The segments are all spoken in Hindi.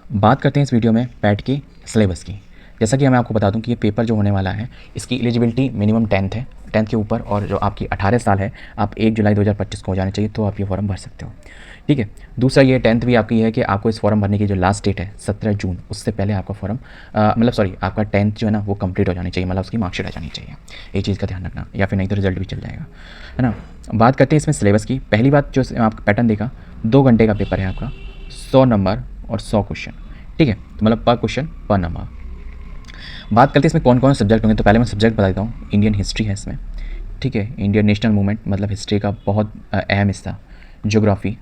बात करते हैं इस वीडियो में पैट के सिलेबस की। जैसा कि मैं आपको बता दूं कि ये पेपर जो होने वाला है इसकी एलिजिबिलिटी मिनिमम 10th है, 10th के ऊपर, और जो आपकी 18 साल है, आप 1 जुलाई 2025 को हो जाना चाहिए, तो आप ये फॉर्म भर सकते हो। ठीक है। दूसरा ये 10th भी आपकी है कि आपको इस फॉर्म भरने की जो लास्ट डेट है 17 जून, उससे पहले आपका फॉर्म मतलब सॉरी आपका 10th जो है ना वो कंप्लीट हो जानी चाहिए, मतलब उसकी मार्कशीट आ जानी चाहिए। ये चीज़ का ध्यान रखना, या फिर नहीं तो रिजल्ट भी चल जाएगा, है ना। बात करते हैं इसमें सिलेबस की। पहली बात जो आपका पैटर्न देखा, 2 घंटे का पेपर है आपका, 100 नंबर और 100 क्वेश्चन। ठीक है, तो मतलब पर क्वेश्चन पर नंबर। बात करते हैं इसमें कौन कौन से सब्जेक्ट होंगे, तो पहले मैं सब्जेक्ट बता देता हूँ। इंडियन हिस्ट्री है इसमें, ठीक है, इंडियन नेशनल मूवमेंट मतलब हिस्ट्री का बहुत अहम हिस्सा। ज्योग्राफी,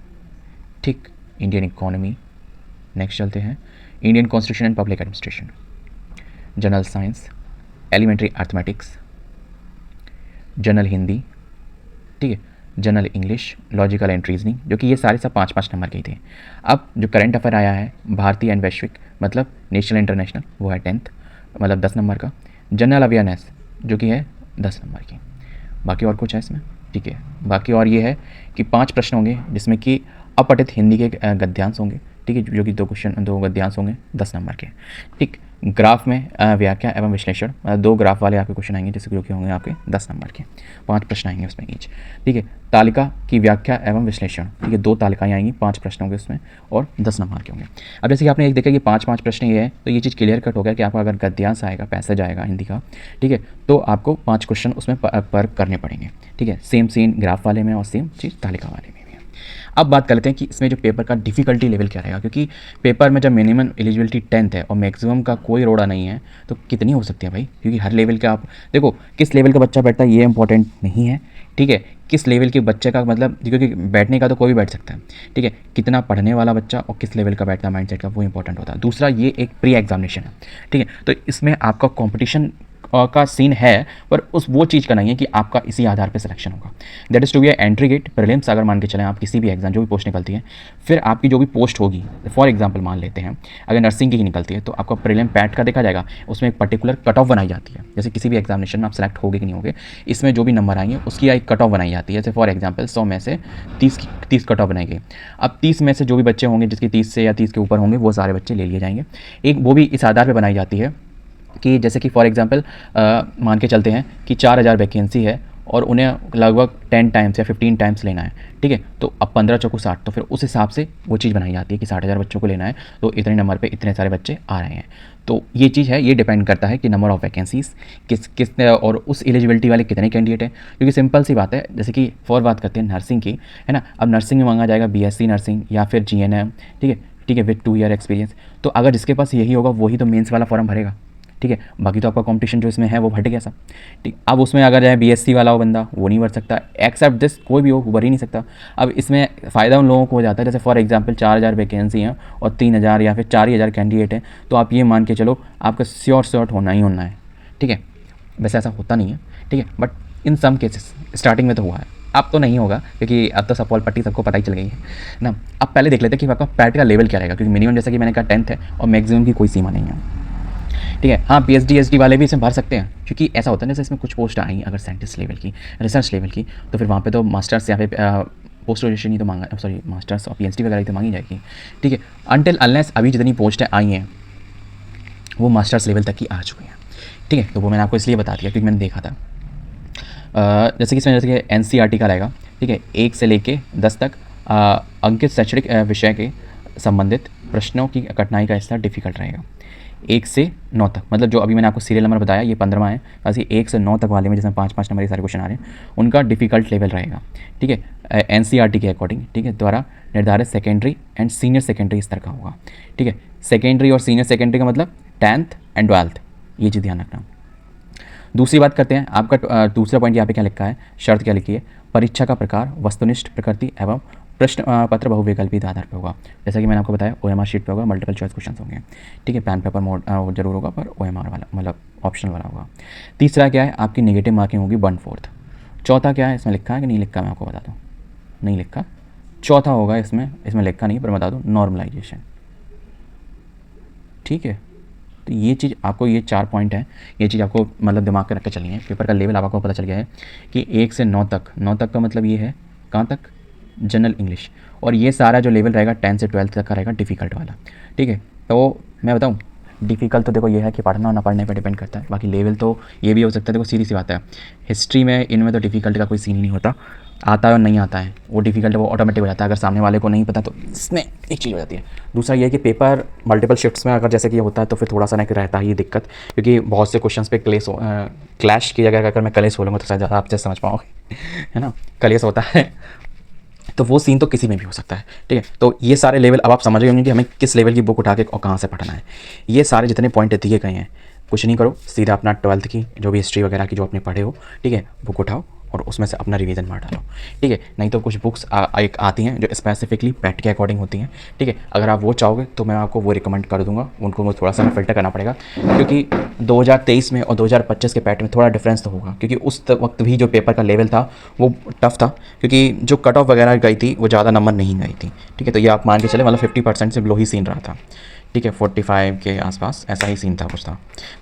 ठीक, इंडियन इकोनॉमी, नेक्स्ट चलते हैं Indian constitution and public administration, general science, elementary arithmetics, general Hindi, ठीक है, general English, logical and reasoning, जो कि ये सारे सब 5-5 नंबर के ही थे। अब जो करंट अफेयर आया है भारतीय एंड वैश्विक मतलब नेशनल इंटरनेशनल, वो है 10th मतलब 10 नंबर का। जनरल अवेयरनेस जो कि है 10 नंबर की। बाकी और कुछ है इसमें, ठीक है, बाकी और ये है कि 5 प्रश्न होंगे जिसमें कि अपठित हिंदी के गद्यांश होंगे, ठीक है, जो कि 2 गद्यांश होंगे 10 नंबर के। ठीक, ग्राफ में व्याख्या एवं विश्लेषण, 2 ग्राफ वाले आपके क्वेश्चन आएंगे जिससे जो कि होंगे आपके 10 नंबर के। 5 प्रश्न आएंगे उसमें ईच। ठीक है, तालिका की व्याख्या एवं विश्लेषण, ठीक है, 2 तालिकाएँ आएंगी, 5 प्रश्न होंगे उसमें और 10 नंबर के होंगे। अब जैसे कि आपने एक देखा कि 5-5 प्रश्न ये है, तो ये चीज़ क्लियर कट हो गया कि आपका अगर गद्यांश आएगा, पैसेज आएगा हिंदी का, ठीक है, तो आपको 5 क्वेश्चन उसमें पर करने पड़ेंगे। ठीक है, सेम सीन ग्राफ वाले में और सेम चीज़ तालिका वाले में भी है। अब बात कर लेते हैं कि इसमें जो पेपर का डिफ़िकल्टी लेवल क्या रहेगा, क्योंकि पेपर में जब मिनिमम एलिजिबिलिटी 10th है और मैक्सिमम का कोई रोड़ा नहीं है, तो कितनी हो सकती है भाई, क्योंकि हर लेवल का आप देखो किस लेवल का बच्चा बैठता है ये इंपॉर्टेंट नहीं है। ठीक है, किस लेवल के बच्चे का मतलब, क्योंकि बैठने का तो कोई भी बैठ सकता है, ठीक है, कितना पढ़ने वाला बच्चा और किस लेवल का बैठता है माइंडसेट का, वो इंपॉर्टेंट होता है। दूसरा ये एक प्री एग्जामिनेशन है, ठीक है, तो इसमें आपका कंपटीशन का सीन है, पर उस वो चीज़ का नहीं है कि आपका इसी आधार पे सिलेक्शन होगा। That is to be entry gate prelims. अगर मान के चलें आप किसी भी एग्जाम जो भी पोस्ट निकलती है, फिर आपकी जो भी पोस्ट होगी, फॉर एग्जांपल मान लेते हैं अगर नर्सिंग की ही निकलती है, तो आपका प्रीलिम पैट का देखा जाएगा, उसमें एक पर्टिकुलर कट ऑफ बनाई जाती है। जैसे किसी भी एग्जामिनेशन में आप सेलेक्ट होगे कि नहीं होगे, इसमें जो भी नंबर आएंगे उसकी एक कट ऑफ बनाई जाती है। जैसे फॉर एग्जाम्पल 100 में से 30 कट ऑफ बनाई गई। अब 30 में से जो भी बच्चे होंगे जिसकी 30 से या 30 के ऊपर होंगे, वो सारे बच्चे ले लिए जाएंगे। एक वो भी इस आधार पर बनाई जाती है कि जैसे कि फॉर एग्जांपल मान के चलते हैं कि 4000 वैकेंसी है और उन्हें लगभग 10 टाइम्स या 15 टाइम्स लेना है, ठीक है, तो अब 15 चौको 60, तो फिर उस हिसाब से वो चीज़ बनाई जाती है कि 60,000 बच्चों को लेना है, तो इतने नंबर पे इतने सारे बच्चे आ रहे हैं। तो ये चीज़ है, ये डिपेंड करता है कि नंबर ऑफ़ वैकेंसीज़ किस और उस एलिजिबिलिटी वाले कितने कैंडिडेट हैं, क्योंकि सिंपल सी बात है। जैसे कि फॉर बात करते हैं नर्सिंग की, है ना, अब नर्सिंग में मांगा जाएगा बीएससी नर्सिंग या फिर जीएनएम, ठीक है, ठीक है, विद 2 ईयर एक्सपीरियंस। तो अगर जिसके पास यही होगा वही तो मेंस वाला फॉर्म भरेगा, ठीक है, बाकी तो आपका कंपटीशन जो इसमें है वो हट गया सब। ठीक, अब उसमें अगर जाए बीएससी वाला हो बंदा, वो नहीं भर सकता, एक्सेप्ट दिस कोई भी हो वो भर ही नहीं सकता। अब इसमें फ़ायदा उन लोगों को हो जाता है, जैसे फॉर एग्जांपल 4000 वैकेंसी हैं और 3000 या फिर 4000 कैंडिडेट हैं, तो आप ये मान के चलो आपका श्योर शॉर्ट होना ही होना है। ठीक है, वैसे ऐसा होता नहीं है, ठीक है, but in some cases starting में तो हुआ है, अब तो नहीं होगा क्योंकि अब तो सपोल पट्टी सबको पता ही चल गई है ना। अब पहले देख लेते हैं कि आपका पैट का लेवल क्या रहेगा, क्योंकि मिनिमम जैसा कि मैंने कहा 10th है और मैक्सिमम की कोई सीमा नहीं है। ठीक है, हाँ, पीएचडी एचडी वाले भी इसमें भर सकते हैं, क्योंकि ऐसा होता है ना, जैसे इसमें कुछ पोस्ट आई अगर साइंटिस्ट लेवल की, रिसर्च लेवल की, तो फिर वहाँ पे तो मास्टर्स या फिर पोस्ट ग्रेजुएशन ही तो मांगा, सॉरी मास्टर्स और पीएचडी वगैरह ही तो मांगी जाएगी। ठीक है, अनटिल अनलेस अभी जितनी पोस्टें आई हैं वो मास्टर्स लेवल तक की आ चुकी हैं। ठीक है, तो वो मैंने आपको इसलिए बता दिया क्योंकि मैंने देखा था। जैसे कि इसमें जैसे कि एनसीईआरटी का रहेगा, ठीक है, 1 से लेके 10 तक अंकित शैक्षणिक विषय के संबंधित प्रश्नों की कठिनाई का स्तर डिफिकल्ट रहेगा। 1 से 9 तक, मतलब जो अभी मैंने आपको सीरियल नंबर बताया ये 15वां है, ऐसे 1 से 9 तक वाले में जिसमें 5-5 नंबर के सारे क्वेश्चन आ रहे हैं, उनका डिफिकल्ट लेवल रहेगा। ठीक है, एनसीईआरटी के अकॉर्डिंग, ठीक है, द्वारा निर्धारित सेकेंडरी एंड सीनियर सेकेंडरी स्तर का होगा। ठीक है, सेकेंडरी और सीनियर सेकेंडरी का मतलब 10th एंड 12th, ये चीज़ ध्यान रखना। दूसरी बात करते हैं, आपका दूसरा पॉइंट यहाँ पे क्या लिखा है, शर्त क्या लिखी है, परीक्षा का प्रकार वस्तुनिष्ठ प्रकृति एवं प्रश्न पत्र बहुविकल्पित आधार पर होगा। जैसा कि मैंने आपको बताया ओएमआर शीट पे होगा, मल्टीपल चॉइस क्वेश्चन होंगे। ठीक है, पेन पेपर मोड जरूर होगा, पर ओएमआर वाला मतलब ऑप्शनल वाला होगा। तीसरा क्या है, आपकी नेगेटिव मार्किंग होगी 1/4। चौथा क्या है, इसमें लिखा है कि नहीं लिखा, मैं आपको बता दूँ, नहीं लिखा। चौथा होगा इसमें लिखा नहीं पर बता दूँ, नॉर्मलाइजेशन। ठीक है, तो ये चीज़ आपको, ये 4 पॉइंट है, ये चीज़ आपको मतलब दिमाग में रख के चलनी है। पेपर का लेवल आपको पता चल गया है कि 1 से 9 तक, 9 तक का मतलब ये है कहाँ तक, जनरल इंग्लिश, और ये सारा जो लेवल रहेगा 10 से 12 तक का रहेगा डिफ़िकल्ट वाला। ठीक है, तो मैं बताऊँ, डिफ़िकल्ट तो देखो ये है कि पढ़ना और ना पढ़ने पे डिपेंड करता है। बाकी लेवल तो ये भी हो सकता है, देखो सीधी सी बात है, हिस्ट्री में इनमें तो डिफ़िकल्ट का कोई सीन ही नहीं होता, आता है और नहीं आता है वो डिफ़िकल्ट वो ऑटोमेटिक हो जाता है। अगर सामने वाले को नहीं पता तो इसमें एक चीज़ हो जाती है। दूसरा ये है कि पेपर मल्टीपल शिफ्ट्स में अगर जैसे कि ये होता है तो फिर थोड़ा सा ना कि रहता ही ये दिक्कत, क्योंकि बहुत से क्वेश्चंस पे क्लैश की जगह अगर मैं कलेश बोलूँगा तो शायद ज़्यादा आप जैसे समझ पाओगे है ना, कलेश होता है तो वो सीन तो किसी में भी हो सकता है। ठीक है, तो ये सारे लेवल अब आप समझ गए होंगे कि हमें किस लेवल की बुक उठा के और कहाँ से पढ़ना है। ये सारे जितने पॉइंट दिए गए हैं, कुछ नहीं करो, सीधा अपना 12th की जो भी हिस्ट्री वगैरह की जो आपने पढ़े हो, ठीक है, बुक उठाओ और उसमें से अपना रिवीजन मार डालो। ठीक है, नहीं तो कुछ बुक्स एक आती हैं जो स्पेसिफिकली पैट के अकॉर्डिंग होती हैं। ठीक है, अगर आप वो चाहोगे तो मैं आपको वो रिकमेंड कर दूंगा, उनको मुझे थोड़ा सा फ़िल्टर करना पड़ेगा, क्योंकि 2023 में और 2025 के पैट में थोड़ा डिफरेंस तो होगा, क्योंकि उस वक्त भी जो पेपर का लेवल था वो टफ था, क्योंकि जो कट ऑफ वगैरह गई थी वो ज़्यादा नंबर नहीं गई थी। ठीक है, तो ये आप मान के चले, मतलब 50% से लो ही सीन रहा था। ठीक है, 45 के आसपास ऐसा ही सीन था कुछ था,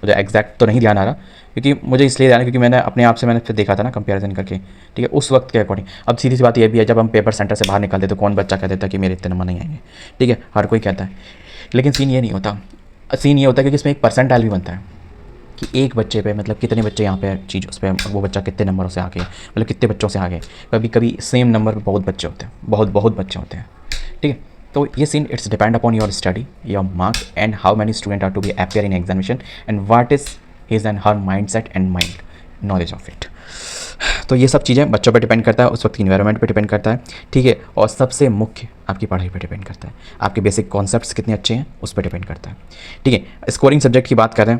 मुझे एग्जैक्ट तो नहीं ध्यान आ रहा, क्योंकि मुझे इसलिए ध्यान है क्योंकि मैंने अपने आप से मैंने फिर देखा था ना कंपैरिजन करके। ठीक है, उस वक्त के अकॉर्डिंग। अब सीधी सी बात ये भी है, जब हम पेपर सेंटर से बाहर निकलते तो कौन बच्चा कह देता कि मेरे इतने नंबर नहीं आएंगे। ठीक है, हर कोई कहता है, लेकिन सीन ये नहीं होता। सीन ये होता है क्योंकि इसमें एक परसेंटाइल भी बनता है कि एक बच्चे पे मतलब कितने बच्चे यहाँ पे चीज़ उस पर वो बच्चा कितने नंबरों से आगे, मतलब कितने बच्चों से आगे। कभी कभी सेम नंबर पे बहुत बच्चे होते हैं, बहुत बहुत बच्चे होते हैं। ठीक है, तो ये scene it's depend upon your study, your marks and how many student are to be appear in examination and what is his and her mind set and mind knowledge of it. तो ये सब चीज़ें बच्चों पर डिपेंड करता है, उस वक्त की इन्वायरमेंट पे डिपेंड करता है। ठीक है, और सबसे मुख्य आपकी पढ़ाई पे डिपेंड करता है, आपके बेसिक कॉन्सेप्ट्स कितने अच्छे हैं उस पर डिपेंड करता है। ठीक है, स्कोरिंग सब्जेक्ट की बात करें,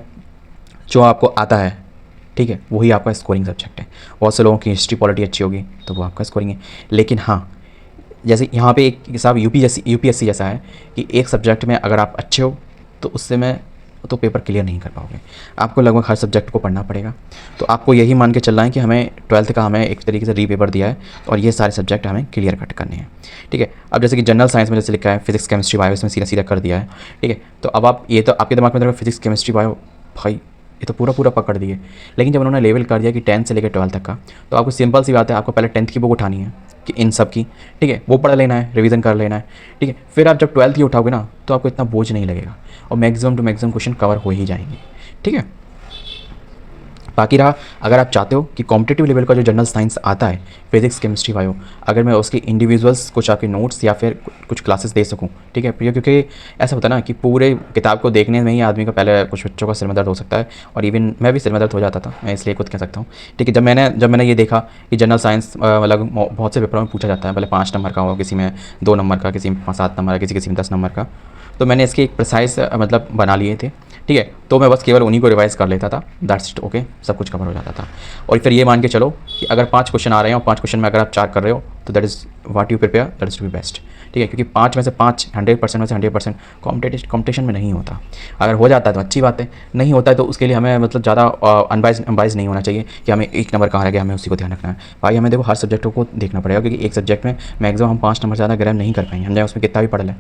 जो आपको आता है, ठीक है, वही आपका स्कोरिंग सब्जेक्ट है। बहुत से लोगों की हिस्ट्री पॉलिटी अच्छी होगी तो वो आपका स्कोरिंग है। लेकिन हाँ, जैसे यहाँ पे एक हिसाब यूपीएससी जैसा है कि एक सब्जेक्ट में अगर आप अच्छे हो तो उससे में तो पेपर क्लियर नहीं कर पाओगे, आपको लगभग हर सब्जेक्ट को पढ़ना पड़ेगा। तो आपको यही मान के चलना है कि हमें 12th का हमें एक तरीके से री पेपर दिया है और ये सारे सब्जेक्ट हमें क्लियर कट करने हैं। ठीक है, अब जैसे कि जनरल साइंस में जैसे लिखा है फिजिक्स केमिस्ट्री बायो, इसमें सीधा सीधा कर दिया है। ठीक है, तो अब आप ये तो आपके दिमाग में फिजिक्स केमिस्ट्री बायो, भाई ये तो पूरा पूरा पकड़ दिए। लेकिन जब उन्होंने लेवल कर दिया कि 10 से लेकर 12 तक का, तो आपको सिंपल सी बात है, आपको पहले 10th की बुक उठानी है कि इन सब की, ठीक है, वो पढ़ लेना है, रिवीजन कर लेना है। ठीक है, फिर आप जब 12th की उठाओगे ना तो आपको इतना बोझ नहीं लगेगा और maximum to maximum question cover हो ही जाएंगे। ठीक है, बाकी रहा, अगर आप चाहते हो कि कॉम्पिटिटिव लेवल का जो जनरल साइंस आता है फिजिक्स केमिस्ट्री बायो, अगर मैं उसके इंडिविजुअल्स कुछ आपके नोट्स या फिर कुछ क्लासेस दे सकूं, ठीक है, क्योंकि ऐसा होता है ना कि पूरे किताब को देखने में ही आदमी का पहले कुछ बच्चों का सिर में दर्द हो सकता है, और इवन मैं भी सिर में दर्द हो जाता था, मैं इसलिए खुद कह सकता हूँ। ठीक है, जब मैंने ये देखा कि जनरल साइंस मतलब बहुत से पेपरों में पूछा जाता है, पहले 5 नंबर का हो, किसी में 2 नंबर का, किसी में 7 नंबर का, किसी में 10 नंबर का, तो मैंने इसके एक प्रिसाइज मतलब बना लिए थे। ठीक है, तो मैं बस केवल उन्हीं को रिवाइज़ कर लेता था, दैट्स इट, ओके, सब कुछ कवर हो जाता था। और फिर ये मान के चलो कि अगर 5 क्वेश्चन आ रहे हैं और 5 क्वेश्चन में अगर आप 4 कर रहे हो तो that is what you prepare, that is to be best. ठीक है, क्योंकि 5 में से 5 100% में से 100% कॉम्पिटिशन में नहीं होता। अगर हो जाता है तो अच्छी बात है, नहीं होता है तो उसके लिए हमें मतलब ज़्यादा अनबाइज नहीं होना चाहिए कि हमें 1 नंबर कहाँ रह गया, हमें उसी को ध्यान रखना है। भाई हमें देखो हर सब्जेक्टों को देखना पड़ेगा, क्योंकि एक सब्जेक्ट में मैक्सिमम हम 5 नंबर ज़्यादा ग्रैब नहीं कर पाएंगे, हम चाहे उसमें कितना भी पढ़ लें।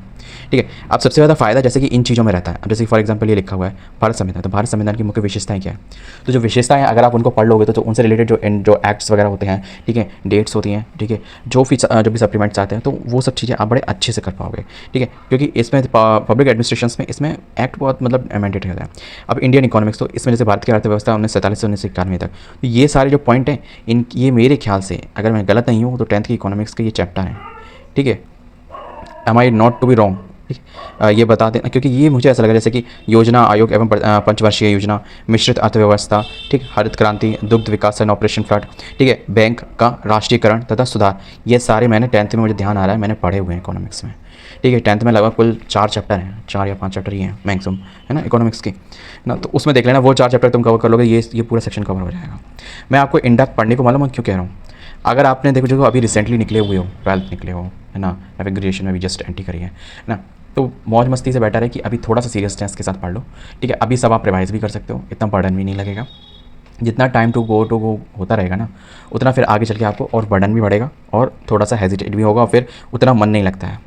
ठीक है, अब सबसे ज़्यादा फ़ायदा जैसे कि इन चीज़ों में रहता है। अब जैसे फॉर एग्जाम्पल ये लिखा हुआ है भारत संविधान, तो भारत संविधान की मुख्य विशेषताएं क्या है, तो जो विशेषताएं अगर आप उनको पढ़ लोगे तो उनसे रिलेटेड जो एक्ट्स वगैरह होते हैं, ठीक है, डेट्स होती हैं, ठीक है, जो भी सप्लीमेंट्स आते हैं, तो वो सब चीज़ें आप बड़े अच्छे से कर पाओगे। ठीक है, क्योंकि इसमें पब्लिक एडमिनिस्ट्रेशन में इसमें एक्ट बहुत मतलब मैंडेटरी होता है। अब इंडियन इकोनॉमिक्स, तो इसमें जैसे भारत की अर्थव्यवस्था 1947 से 1991 तक, तो ये सारे जो पॉइंट हैं ये मेरे ख्याल से, अगर मैं गलत नहीं हूँ तो 10th की इकोनॉमिक्स के ये चैप्टर हैं। ठीक है, am I not to be wrong, ये बता दें, क्योंकि ये मुझे ऐसा लगा जैसे कि योजना आयोग एवं पंचवर्षीय योजना, मिश्रित अर्थव्यवस्था, ठीक, हरित क्रांति, दुग्ध विकास एंड ऑपरेशन फ्लड, ठीक है, बैंक का राष्ट्रीयकरण तथा सुधार, ये सारे मैंने 10th में, मुझे ध्यान आ रहा है, मैंने पढ़े हुए हैं इकोनॉमिक्स में। ठीक है, 10th में लगभग कुल 4 चैप्टर हैं, 4 या 5 चैप्टर ही हैं मैक्सिमम, है ना, इकोनॉमिक्स के ना, तो उसमें देख लेना, वो 4 चैप्टर तुम कवर कर लोगे, ये पूरा सेक्शन कवर हो जाएगा। मैं आपको इन डेप्थ पढ़ने को मालूम है क्यों कह रहा हूँ, अगर आपने देखो जो अभी रिसेंटली निकले हुए हो, 12th निकले हो, है ना, या फिर ग्रेजुएशन में भी जस्ट एंट्री करी है ना, तो मौज मस्ती से बेटर है कि अभी थोड़ा सा सीरियसनेस के साथ पढ़ लो। ठीक है, अभी सब आप रिवाइज भी कर सकते हो, इतना बर्डन भी नहीं लगेगा। जितना टाइम टू गो होता रहेगा ना, उतना फिर आगे चल के आपको और बर्डन भी बढ़ेगा और थोड़ा सा हेजिटेट भी होगा और फिर उतना मन नहीं लगता है।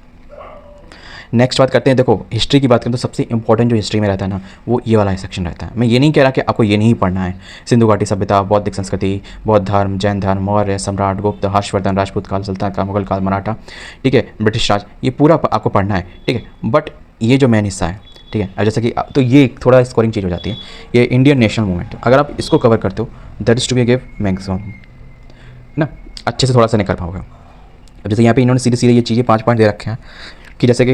नेक्स्ट बात करते हैं, देखो हिस्ट्री की बात करें तो सबसे इंपॉर्टेंट जो हिस्ट्री में रहता है ना, वो ये वाला सेक्शन रहता है। मैं ये नहीं कह रहा कि आपको ये नहीं पढ़ना है, सिंधु घाटी सभ्यता, बौद्धिक संस्कृति, बौद्ध धर्म, जैन धर्म, मौर्य सम्राट, गुप्त, हर्षवर्धन, राजपूत काल, सल्तनत का, मुगल काल, मराठा, ठीक है, ब्रिटिश राज, ये पूरा आपको पढ़ना है। ठीक है, बट ये जो मेन हिस्सा है, ठीक है। अब जैसे कि तो ये थोड़ा स्कोरिंग चीज़ हो जाती है। ये इंडियन नेशनल मूवमेंट, अगर आप इसको कवर करते हो that is to be give maximum, है ना, अच्छे से थोड़ा सा नहीं कर पाओगे। अब जैसे यहाँ पे इन्होंने सीधे सीधे ये चीज़ें 5 पॉइंट दे रखे हैं कि जैसे कि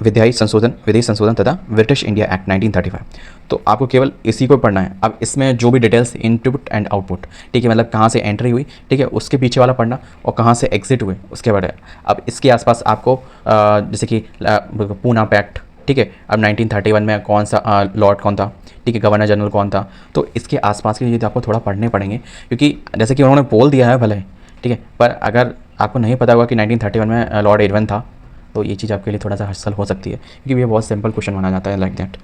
विधायी संशोधन तथा ब्रिटिश इंडिया एक्ट 1935, तो आपको केवल इसी को पढ़ना है। अब इसमें जो भी डिटेल्स इनपुट एंड आउटपुट, ठीक है, मतलब कहाँ से एंट्री हुई, ठीक है, उसके पीछे वाला पढ़ना, और कहाँ से एग्जिट हुए उसके बाद। अब इसके आसपास आपको जैसे कि पूना पैक्ट, ठीक है, अब 1931 में कौन सा लॉर्ड कौन था, ठीक है, गवर्नर जनरल कौन था, तो इसके आसपास के चीज़ आपको थोड़ा पढ़ने पड़ेंगे, क्योंकि जैसे कि उन्होंने बोल दिया है भले, ठीक है, पर अगर आपको नहीं पता होगा कि 1931 में लॉर्ड इरविन था, तो ये चीज़ आपके लिए थोड़ा सा हसल हो सकती है, क्योंकि ये बहुत सिंपल क्वेश्चन माना जाता है लाइक दैट।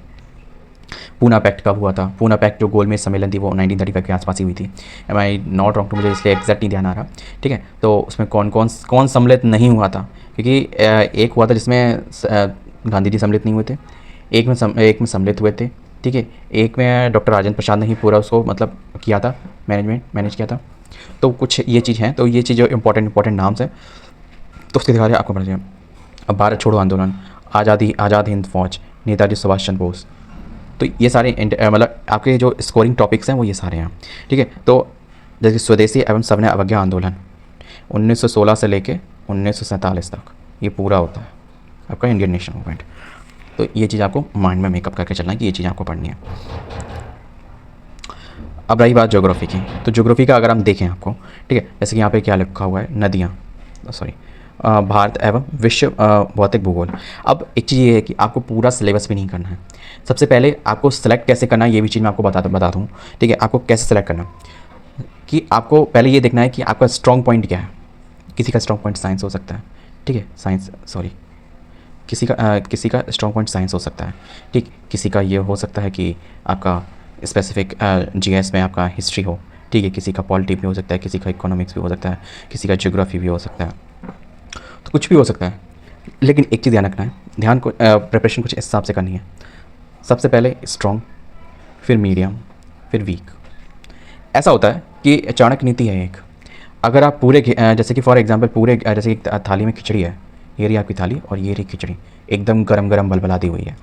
पूना पैक्ट कब हुआ था? पूना पैक्ट जो गोलमेज सम्मेलन थी वो 1935 के आसपास ही हुई थी। Am I not wrong to, मुझे इसलिए एग्जैक्ट नहीं ध्यान आ रहा, ठीक है। तो उसमें कौन सम्मिलित नहीं हुआ था, क्योंकि एक हुआ था जिसमें गांधी जी सम्मिलित नहीं हुए थे, एक में सम्मिलित हुए थे, ठीक है, एक में डॉक्टर राजेंद्र प्रसाद ने ही पूरा उसको मतलब किया था, मैनेज किया था। तो कुछ ये चीज़ हैं, तो ये चीज़ जो इंपॉर्टेंट नाम्स हैं, तो उसके दिखा रहे आपको पता चलेगा। अब भारत छोड़ो आंदोलन, आज़ाद हिंद फौज, नेताजी सुभाष चंद्र बोस, तो ये सारे मतलब आपके जो स्कोरिंग टॉपिक्स हैं वो ये सारे हैं, ठीक है। तो जैसे स्वदेशी एवं सविनय अवज्ञा आंदोलन 1916 से लेके 1947 तक ये पूरा होता है आपका इंडियन नेशनल मूवमेंट। तो ये चीज़ आपको माइंड में मेकअप करके चलना है कि ये चीज़ आपको पढ़नी है। अब रही बात ज्योग्राफी की, तो ज्योग्राफी का अगर हम देखें आपको, ठीक है, जैसे कि यहाँ पे क्या लिखा हुआ है, नदियाँ, सॉरी, भारत एवं विश्व भौतिक भूगोल। अब एक चीज़ ये है कि आपको पूरा सिलेबस भी नहीं करना है। सबसे पहले आपको सेलेक्ट कैसे करना है ये भी चीज़ मैं आपको बता दूँ, ठीक है। आपको कैसे सेलेक्ट करना कि आपको पहले ये देखना है कि आपका स्ट्रॉन्ग पॉइंट क्या है। किसी का स्ट्रॉन्ग पॉइंट साइंस हो सकता है, ठीक है, किसी का स्ट्रॉन्ग पॉइंट साइंस हो सकता है, ठीक, किसी का ये हो सकता है कि आपका स्पेसिफिक जीएस में आपका हिस्ट्री हो, ठीक है, किसी का पॉलिटी भी हो सकता है, किसी का इकोनॉमिक्स भी हो सकता है, किसी का ज्योग्राफी भी हो सकता है, तो कुछ भी हो सकता है। लेकिन एक चीज़ ध्यान रखना है, प्रिपरेशन कुछ इस हिसाब से करनी है। सबसे पहले स्ट्रॉन्ग, फिर मीडियम, फिर वीक। ऐसा होता है कि चाणक्य नीति है एक, अगर आप पूरे जैसे कि फॉर एग्जांपल पूरे जैसे एक थाली में खिचड़ी है, ये रही आपकी थाली और ये रही खिचड़ी, एकदम गरम बलबलाती हुई है।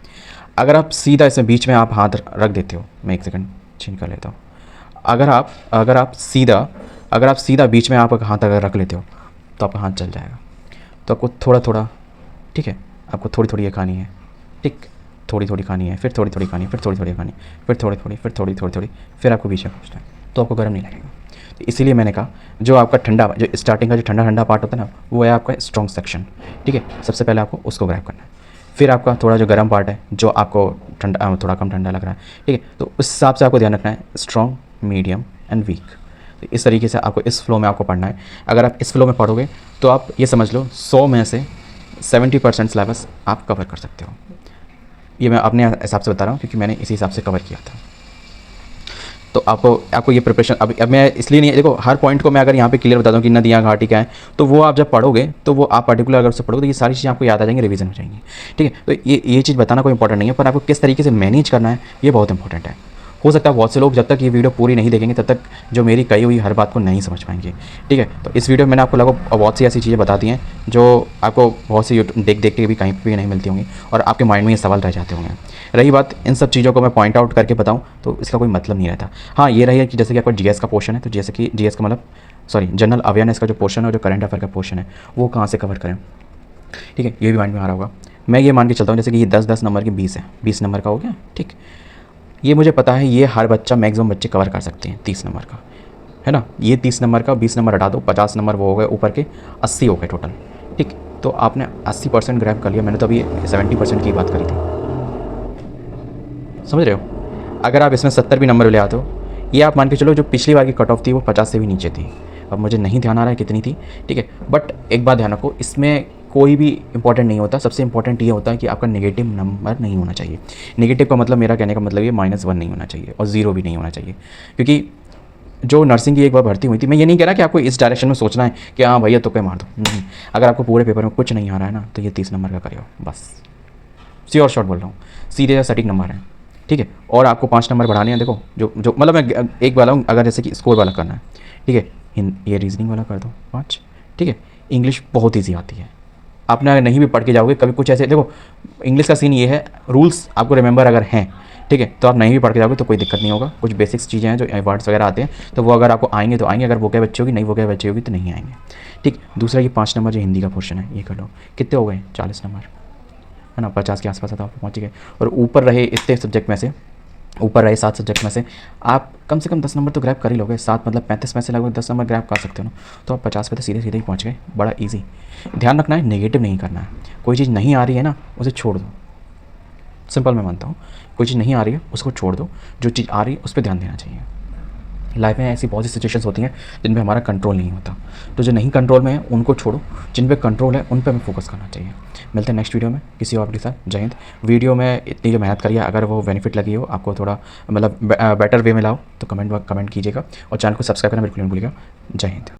अगर आप सीधा इसमें बीच में आप हाथ रख देते हो, मैं एक सेकंड छीन कर लेता हूँ, अगर आप सीधा बीच में आप हाथ अगर रख लेते हो तो आपका हाथ जल जाएगा। तो आपको थोड़ा, ठीक है, आपको थोड़ी ये खानी है, ठीक, थोड़ी खानी है, फिर थोड़ी खानी है, फिर थोड़ी खानी, फिर थोड़ी, फिर आपको बीच में पहुँचना है, तो आपको गर्म नहीं लगेगा। तो इसीलिए मैंने कहा जो आपका ठंडा, जो स्टार्टिंग का जो ठंडा पार्ट होता है ना, वो है आपका स्ट्रॉन्ग सेक्शन, ठीक है। सबसे पहले आपको उसको ग्रैब करना है। फिर आपका थोड़ा जो गर्म पार्ट है, जो आपको थोड़ा कम ठंडा लग रहा है, ठीक है, तो उस हिसाब से आपको ध्यान रखना है, स्ट्रॉन्ग, मीडियम एंड वीक। तो इस तरीके से आपको इस फ्लो में आपको पढ़ना है। अगर आप इस फ्लो में पढ़ोगे तो आप ये समझ लो 100 में से 70% सिलेबस आप कवर कर सकते हो। ये मैं अपने हिसाब से बता रहा हूँ क्योंकि मैंने इसी हिसाब से कवर किया था। तो आपको ये प्रिपरेशन अब मैं इसलिए नहीं, देखो हर पॉइंट को मैं अगर यहाँ पे क्लियर बता दूँ कि नदियाँ घाटी क्या है, तो वो आप जब पढ़ोगे तो वो आप पर्टिकुलर अगर उससे पढ़ोगे तो ये सारी चीज़ें आपको याद आ जाएंगी, रिवीजन हो जाएंगी, ठीक है। तो ये चीज़ बताना कोई इंपॉर्टेंट नहीं है, पर आपको किस तरीके से मैनेज करना है ये बहुत इंपॉर्टेंट है। हो सकता है बहुत से लोग जब तक ये वीडियो पूरी नहीं देखेंगे तब तक जो मेरी कही हुई हर बात को नहीं समझ पाएंगे, ठीक है। तो इस वीडियो में मैंने आपको लगभग बहुत सी ऐसी चीज़ें बता दी हैं जो आपको बहुत सी देख के भी कहीं पर भी नहीं मिलती होंगी और आपके माइंड में ये सवाल रह जाते होंगे। रही बात इन सब चीज़ों को मैं पॉइंट आउट करके बताऊँ तो इसका कोई मतलब नहीं रहता। हाँ, ये रही है कि जैसे कि आपका जीएस का पोर्शन है, तो जैसे कि जीएस का मतलब जनरल अवेयरनेस का जो पोर्शन है और जो करंट अफेयर का पोर्शन है वो कहाँ से कवर करें, ठीक है, ये भी माइंड में आ रहा होगा। मैं ये मान के चलता हूँ जैसे कि ये 10 नंबर की 20 है, 20 नंबर का हो गया, ठीक। ये मुझे पता है ये हर बच्चा मैक्सिमम बच्चे कवर कर सकते हैं 30 नंबर का, है ना। ये 30 नंबर का 20 नंबर हटा दो, 50 नंबर वो हो गए, ऊपर के 80 हो गए टोटल, ठीक। तो आपने 80% ग्रैब कर लिया, मैंने तो अभी 70% की बात करी थी, समझ रहे हो। अगर आप इसमें 70 भी नंबर ले आते हो, ये आप मान के चलो जो पिछली बार की कट ऑफ थी वो 50 से भी नीचे थी। अब मुझे नहीं ध्यान आ रहा है कितनी थी, ठीक है, बट एक बात ध्यान रखो, इसमें कोई भी इंपॉर्टेंट नहीं होता। सबसे इंपॉर्टेंट ये होता है कि आपका नेगेटिव नंबर नहीं होना चाहिए। नेगेटिव का मतलब, मेरा कहने का मतलब ये -1 नहीं होना चाहिए और 0 भी नहीं होना चाहिए, क्योंकि जो नर्सिंग की एक बार भर्ती हुई थी, मैं ये नहीं कह रहा कि आपको इस डायरेक्शन में सोचना है कि हाँ भैया तुक्के मार दो, नहीं। अगर आपको पूरे पेपर में कुछ नहीं आ रहा है ना, तो ये 30 नंबर का करियो बस, श्योर शॉर्ट बोल रहा हूँ, सीधे सटीक नंबर है, ठीक है। और आपको 5 नंबर बढ़ाने हैं, देखो जो मतलब मैं एक वाला हूँ, अगर जैसे कि स्कोर वाला करना है, ठीक है, ये रीजनिंग वाला कर दो 5, ठीक है। इंग्लिश बहुत ईजी आती है, आपने अगर नहीं भी पढ़ के जाओगे कभी कुछ ऐसे देखो, इंग्लिश का सीन ये है, रूल्स आपको रिमेंबर अगर हैं, ठीक है, तो आप नहीं भी पढ़ के जाओगे तो कोई दिक्कत नहीं होगा। कुछ बेसिक्स चीज़ें हैं जो वर्ड्स वगैरह आते हैं, तो वो अगर आपको आएंगे तो आएंगे, अगर वो क्या बच्चे होगी, नहीं वो क्या बच्चे होगी तो नहीं आएंगे। ठीक, दूसरा ये 5 नंबर जो हिंदी का पोर्शन है ये कर लो। कितने हो गए? 40 नंबर, है ना, 50 के आसपास था, आप पहुँच गए। और ऊपर रहे इतने सब्जेक्ट में से, ऊपर रहे 7 सब्जेक्ट में से आप कम से कम 10 नंबर तो ग्रैब कर ही लोगे। 7 मतलब 35 में से लगभग 10 नंबर ग्रैब कर सकते हो ना, तो आप 50 पे तो सीधे सीधे ही पहुँच गए। बड़ा ईजी। ध्यान रखना है, नेगेटिव नहीं करना है। कोई चीज़ नहीं आ रही है ना, उसे छोड़ दो। सिंपल मैं मानता हूँ, कोई चीज़ नहीं आ रही है उसको छोड़ दो, जो चीज़ आ रही है उस पर ध्यान देना चाहिए। लाइफ में ऐसी बहुत सी सिचुएशंस होती हैं जिन पे हमारा कंट्रोल नहीं होता, तो जो नहीं कंट्रोल में है उनको छोड़ो, जिन पे कंट्रोल है उन पे हमें फोकस करना चाहिए। मिलते हैं नेक्स्ट वीडियो में किसी और के साथ। जय हिंद। वीडियो में इतनी जो मेहनत करी है, अगर वो बेनिफिट लगी हो आपको, थोड़ा मतलब बेटर वे में लाओ, तो कमेंट कीजिएगा और चैनल को सब्सक्राइब करना बिल्कुल नहीं भूलिएगा। जय हिंद।